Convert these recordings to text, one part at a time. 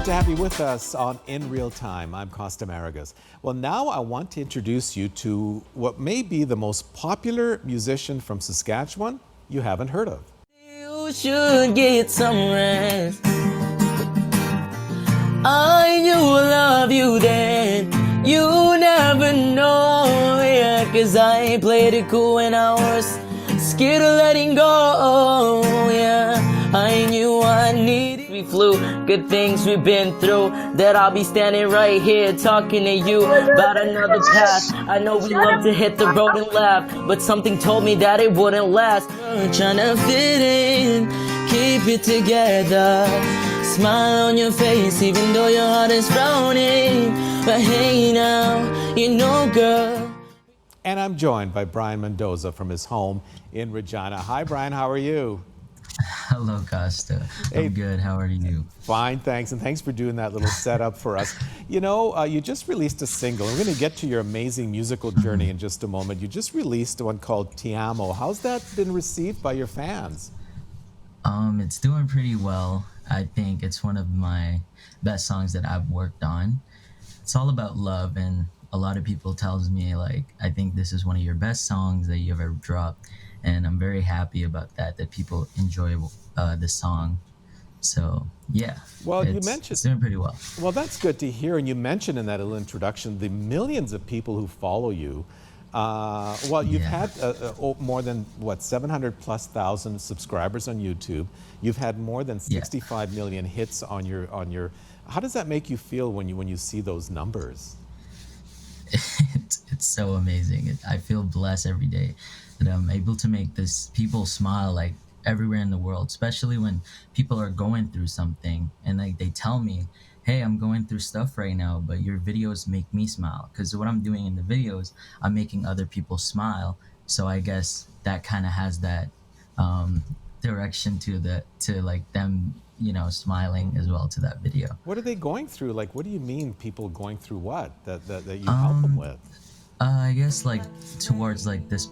to have you with us on In Real Time. I'm Costa Marigas. Well, now I want to introduce you to what may be the most popular musician from Saskatchewan you haven't heard of. You should get some rest. I knew love you then. You never know, yeah, 'cause I played it cool when I was scared of letting go, yeah. I knew I needed. We flew, good things we've been through. That I'll be standing right here talking to you about another path. I know we love to hit the road and laugh, but something told me that it wouldn't last. Trying to fit in, keep it together. Smile on your face even though your heart is frowning. But hey now, you know, girl. And I'm joined by Brian Mendoza from his home in Regina. Hi, Brian. How are you? Hello, Costa. Hey. I'm good. How are you? Fine, thanks. And thanks for doing that little setup for us. You know, you just released a single. We're going to get to your amazing musical journey in just a moment. You just released one called Ti Amo. How's that been received by your fans? It's doing pretty well. I think it's one of my best songs that I've worked on. It's all about love, and a lot of people tells me, like, I think this is one of your best songs that you ever dropped, and I'm very happy about that people enjoy the song. So yeah, Well, you it's mentioned doing pretty well. Well, that's good to hear. And you mentioned in that little introduction the millions of people who follow you. Well, you've Yeah. had more than, what, 700 plus thousand subscribers on YouTube. You've had more than Yeah. 65 million hits on your. How does that make you feel when you see those numbers? It's so amazing. I feel blessed every day that I'm able to make this people smile, like, everywhere in the world, especially when people are going through something and, like, they tell me, hey, I'm going through stuff right now, but your videos make me smile, because what I'm doing in the videos, I'm making other people smile. So I guess that kind of has that direction to like them, smiling as well to that video. What are they going through? Like, what do you mean people going through what? That you help them with? I guess, like, towards, like, this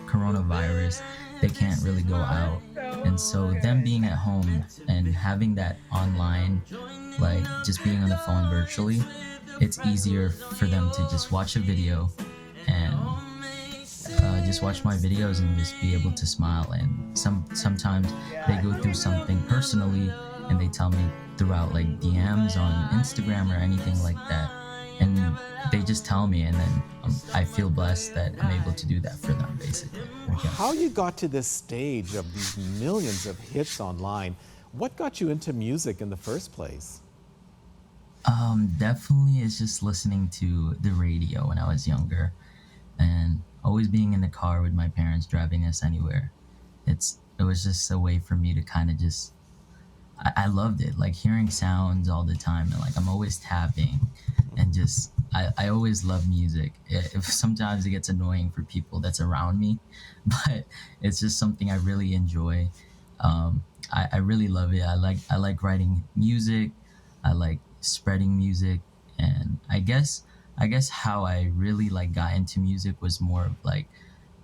coronavirus, they can't really go out, and so them being at home and having that online, like, just being on the phone virtually, it's easier for them to just watch a video and just watch my videos and just be able to smile. And sometimes they go through something personally and they tell me throughout, like, DMs on Instagram or anything like that, and they just tell me, and then I feel blessed that I'm able to do that for them, basically. Okay. How you got to this stage of these millions of hits online? What got you into music in the first place? Definitely it's just listening to the radio when I was younger, and always being in the car with my parents driving us anywhere. It was just a way for me to kind of just, I loved it, like hearing sounds all the time, and, like, I'm always tapping, and just I always love music. If sometimes it gets annoying for people that's around me, but it's just something I really enjoy. I really love it. I like writing music. I like spreading music, and I guess how I really, like, got into music was more of, like,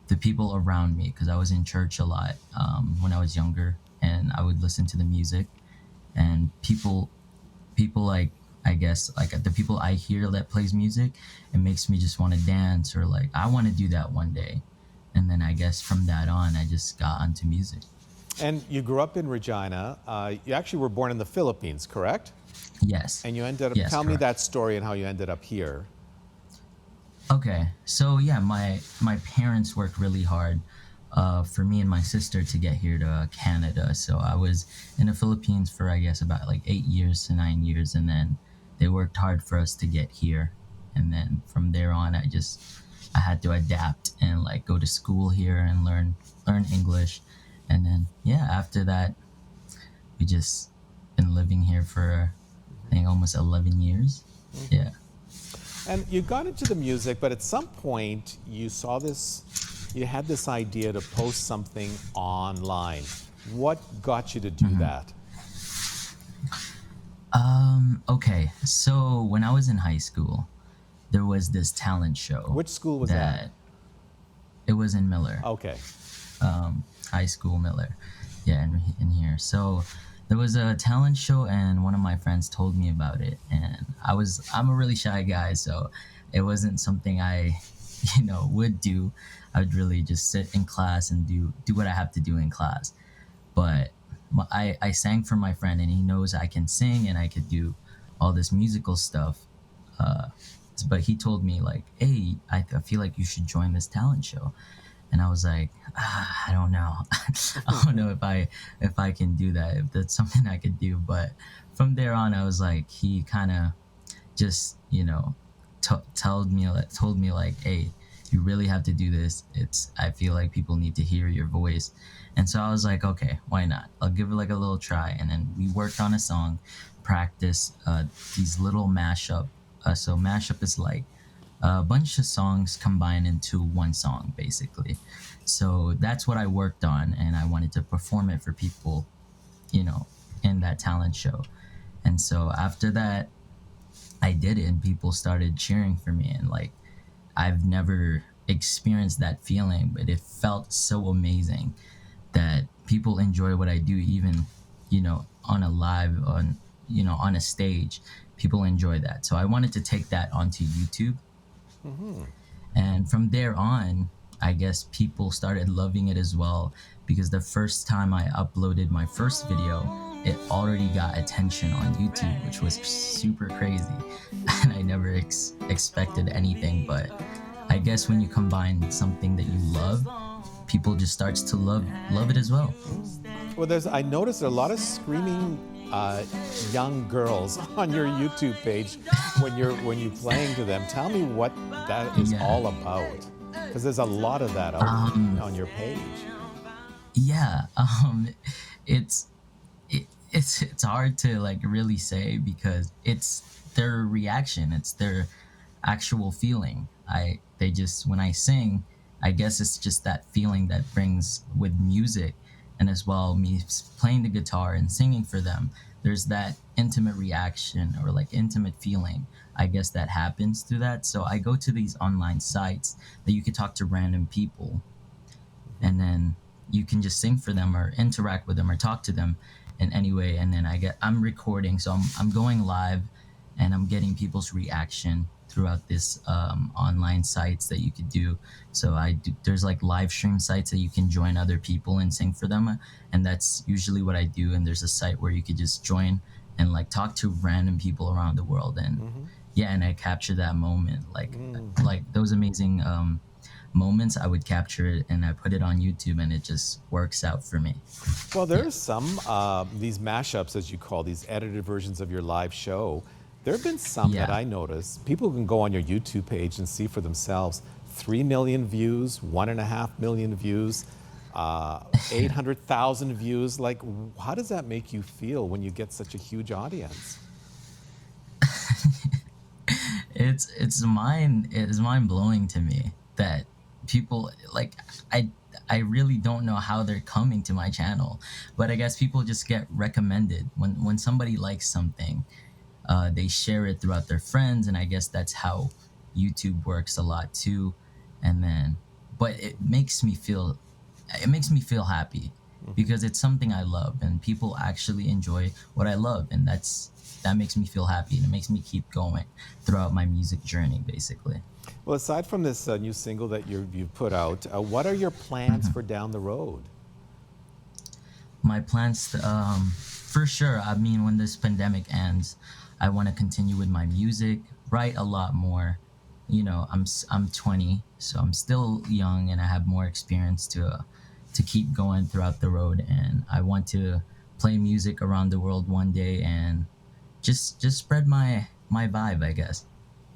the people around me, because I was in church a lot when I was younger, and I would listen to the music, and people, like, I guess, like, the people I hear that plays music, it makes me just want to dance, or, like, I want to do that one day. And then I guess from that on, I just got onto music. And you grew up in Regina. You actually were born in the Philippines, correct? Yes. And you ended up, Yes, tell me correct. that story and how you ended up here. Okay, so yeah, my parents worked really hard for me and my sister to get here to Canada. So I was in the Philippines for, I guess, about, like, 8 years to 9 years, and then they worked hard for us to get here. And then from there on, I had to adapt and, like, go to school here and learn English. And then yeah, after that, we just been living here for, I think, almost 11 years. Yeah. And you got into the music, but at some point you saw this, you had this idea to post something online. What got you to do that? Okay, so when I was in high school, there was this talent show. Which school was that? It was in Miller. Okay. High school Miller. Yeah, in here. So There was a talent show, and one of my friends told me about it, and I'm a really shy guy, so it wasn't something I, would do. I would really just sit in class and do what I have to do in class. But I sang for my friend, and he knows I can sing and I could do all this musical stuff. Uh, but he told me like, "Hey, I feel like you should join this talent show." And I was like, I don't know. I don't know if I can do that, if that's something I could do. But from there on, I was like, he kind of just told me like, hey, you really have to do this. I feel like people need to hear your voice. And so I was like, okay, why not? I'll give it like a little try. And then we worked on a song, practice these little mashup. So mashup is like a bunch of songs combined into one song, basically. So that's what I worked on, and I wanted to perform it for people, you know, in that talent show. And so after that, I did it, and people started cheering for me. And like, I've never experienced that feeling, but it felt so amazing that people enjoy what I do, even, on a live, on a stage. People enjoy that. So I wanted to take that onto YouTube. And from there on, I guess people started loving it as well, because the first time I uploaded my first video, it already got attention on YouTube, which was super crazy. And I never expected anything, but I guess when you combine something that you love, people just starts to love it as well. Well, I noticed there are a lot of screaming young girls on your YouTube page when you're playing to them. Tell me what that is Yeah. all about, because there's a lot of that out on your page. Yeah, it's it's hard to like really say, because it's their reaction, it's their actual feeling. They just, when I sing, I guess it's just that feeling that brings with music, and as well me playing the guitar and singing for them. There's that intimate reaction, or like intimate feeling, I guess, that happens through that. So I go to these online sites that you can talk to random people, and then you can just sing for them or interact with them or talk to them in any way. And then I'm recording, so I'm going live, and I'm getting people's reaction throughout this online sites that you could do. So there's like live stream sites that you can join other people and sing for them, and that's usually what I do. And there's a site where you could just join and like talk to random people around the world, and yeah, and I capture that moment, like those amazing moments. I would capture it and I put it on YouTube, and it just works out for me. Well, there's some these mashups, as you call these edited versions of your live show. There have been some that Yeah. I noticed. People can go on your YouTube page and see for themselves. 3 million views, 1.5 million views, 800,000 views. Like, how does that make you feel when you get such a huge audience? It's mind blowing to me that people like, I really don't know how they're coming to my channel, but I guess people just get recommended when somebody likes something. They share it throughout their friends, and I guess that's how YouTube works a lot too. And then, but it makes me feel happy, because it's something I love, and people actually enjoy what I love, and that makes me feel happy, and it makes me keep going throughout my music journey, basically. Well, aside from this new single that you've put out, what are your plans for down the road? My plans, for sure. I mean, when this pandemic ends, I want to continue with my music, write a lot more. I'm 20, so I'm still young, and I have more experience to keep going throughout the road. And I want to play music around the world one day, and just spread my vibe, I guess.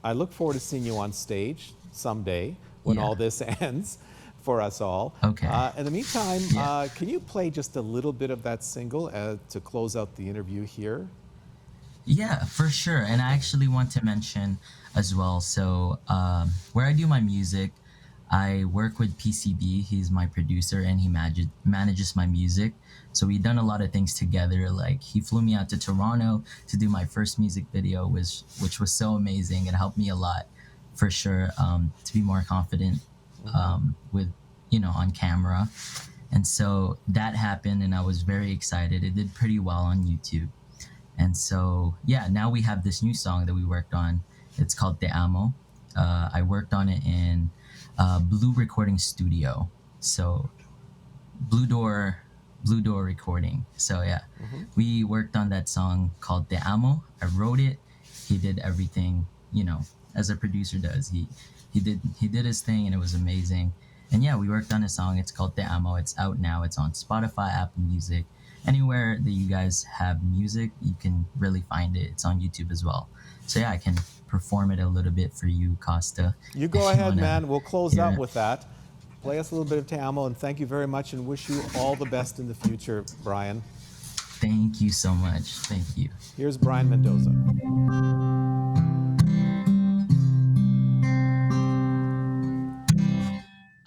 I look forward to seeing you on stage someday when Yeah. all this ends for us all. Okay. In the meantime, Yeah. can you play just a little bit of that single to close out the interview here? Yeah, for sure. And I actually want to mention as well. So, where I do my music, I work with PCB. He's my producer, and he manages my music. So we've done a lot of things together. Like, he flew me out to Toronto to do my first music video, which was so amazing. It helped me a lot, for sure, to be more confident with, on camera. And so that happened, and I was very excited. It did pretty well on YouTube. And so, yeah, now we have this new song that we worked on. It's called Te Amo. I worked on it in Blue Recording Studio. So Blue Door Recording. So yeah, we worked on that song called Te Amo. I wrote it. He did everything, as a producer does. He did his thing, and it was amazing. And yeah, we worked on a song. It's called Te Amo. It's out now. It's on Spotify, Apple Music, anywhere that you guys have music, you can really find it. It's on YouTube as well. So yeah, I can perform it a little bit for you, Costa. You go if you ahead, wanna man. We'll close hear out it. with that. Play us a little bit of Te Amo, and thank you very much, and wish you all the best in the future, Brian. Thank you so much. Thank you. Here's Brian Mendoza.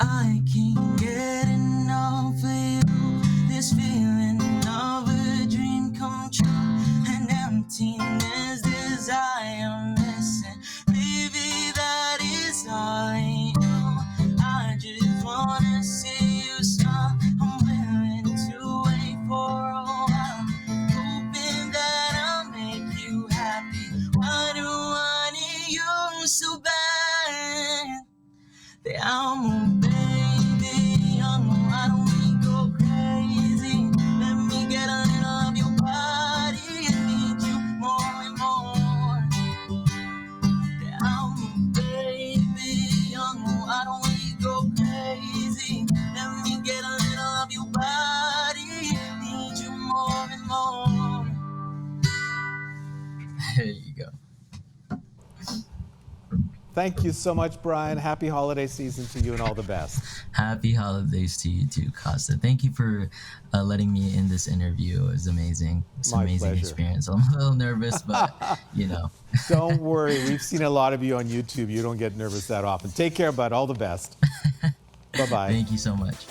I can't get enough of you. This feeling of a dream come true. An emptiness desire missing. Baby, that is all I know. I just wanna see you smile. I'm willing to wait for a while. Hoping that I'll make you happy. Why do I need you so bad? Te amo, baby. I know I don't need go crazy. Let me get a little of your body. I need you more and more. Te amo, baby. I know I don't need go crazy. Let me get a little of your body. I need you more and more. There you go. Thank you so much, Brian. Happy holiday season to you, and all the best. Happy holidays to you too, Costa. Thank you for letting me in this interview. It was amazing. It's an My amazing pleasure. experience. I'm a little nervous, but Don't worry. We've seen a lot of you on YouTube. You don't get nervous that often. Take care, bud. All the best. Bye-bye. Thank you so much.